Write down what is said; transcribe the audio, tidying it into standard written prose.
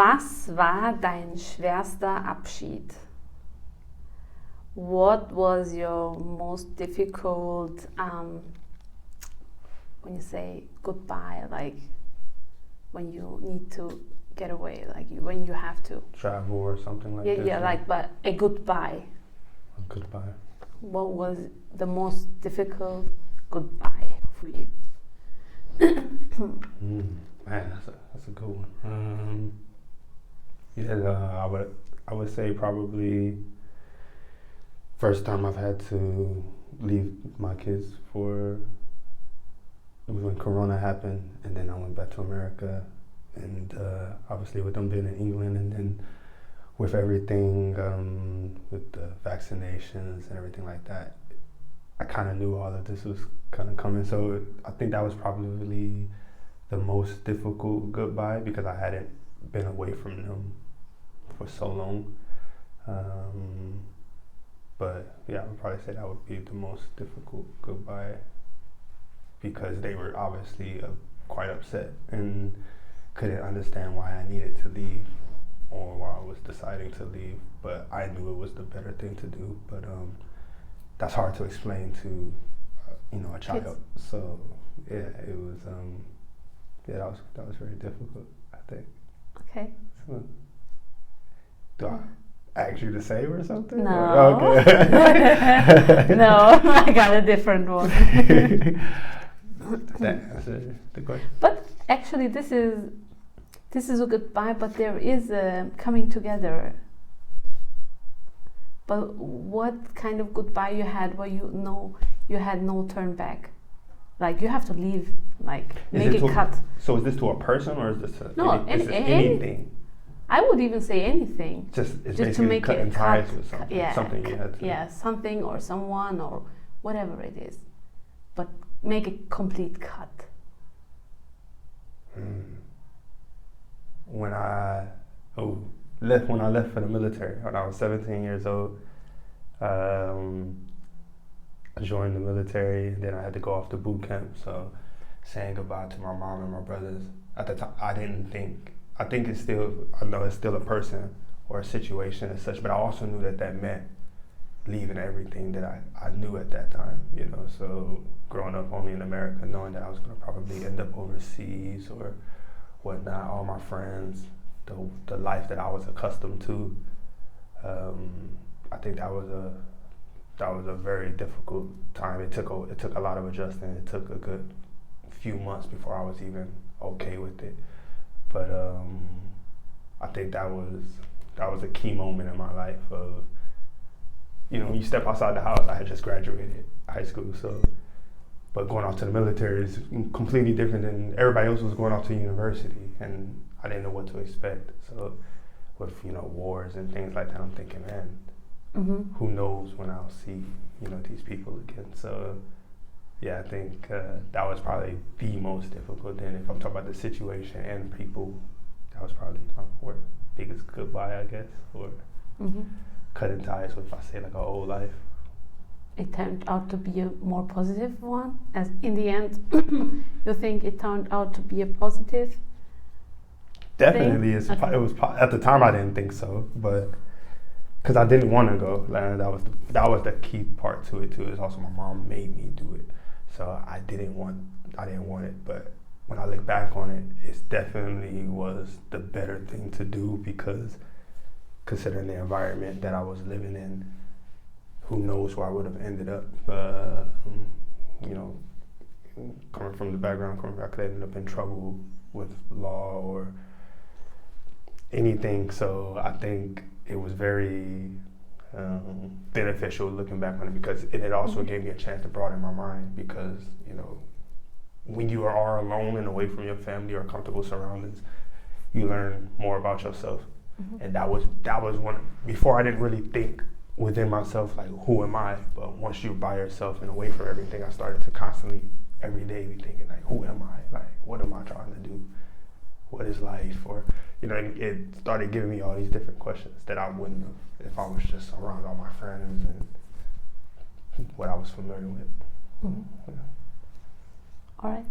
Was war dein schwerster Abschied? What was your most difficult when you say goodbye, like when you need to get away, like when you have to travel or something like that? Yeah, like but a goodbye. A goodbye. What was the most difficult goodbye for you? Man, that's a good one. I would say probably first time I've had to leave my kids for. It was when Corona happened, and then I went back to America, and obviously with them being in England, and then with everything with the vaccinations and everything like that, I kind of knew all of this was kind of coming. So I think that was probably the most difficult goodbye because I hadn't been away from them for so long. But yeah, I would probably say that would be the most difficult goodbye because they were obviously quite upset and couldn't understand why I needed to leave or why I was deciding to leave. But I knew it was the better thing to do. But that's hard to explain to a child. Kids. So yeah, it was that was very difficult, I think. Okay. So, do I ask you the same or something? No. Okay. No, I got a different one. That answers the question. But actually, this is a goodbye, but there is a coming together. But what kind of goodbye you had where you had no turn back? Like you have to leave, like make a cut. So is this to a person or is this anything? I would even say anything. Just to make cutting it ties cut. with something. Yeah, something you had to. Yeah, something or someone or whatever it is, but make a complete cut. When I left for the military when I was 17 years old, I joined the military. Then I had to go off to boot camp. So saying goodbye to my mom and my brothers at the time, I know it's still a person or a situation as such, but I also knew that meant leaving everything that I knew at that time, so growing up only in America, knowing that I was going to probably end up overseas or whatnot, all my friends, the life that I was accustomed to, I think that was a very difficult time. It took a lot of adjusting. It took a good few months before I was even okay with it. But I think that was a key moment in my life of, when you step outside the house, I had just graduated high school, but going off to the military is completely different than everybody else was going off to university, and I didn't know what to expect. So with, wars and things like that, I'm thinking, man, who knows when I'll see, these people again. So yeah, I think that was probably the most difficult. Then if I'm talking about the situation and people, that was probably my biggest goodbye, I guess, or cutting ties with, if I say, like, an old life. It turned out to be a more positive one, as in the end, you think it turned out to be a positive Definitely, thing? It was at the time I didn't think so, but because I didn't want to go, like, that was the key part to it too. Is also my mom made me do it, so I didn't want it. But when I look back on it, it definitely was the better thing to do because considering the environment that I was living in, who knows where I would have ended up. Coming from the background, I could have ended up in trouble with law or anything. So I think it was very beneficial looking back on it because it also gave me a chance to broaden my mind because, when you are alone and away from your family or comfortable surroundings, you learn more about yourself. And that was one, before I didn't really think within myself, like, who am I? But once you're by yourself and away from everything, I started to constantly, every day, be thinking, like, who am I? Like, what am I trying to do? What is life? Or, and it started giving me all these different questions that I wouldn't have if I was just around all my friends and what I was familiar with. All right.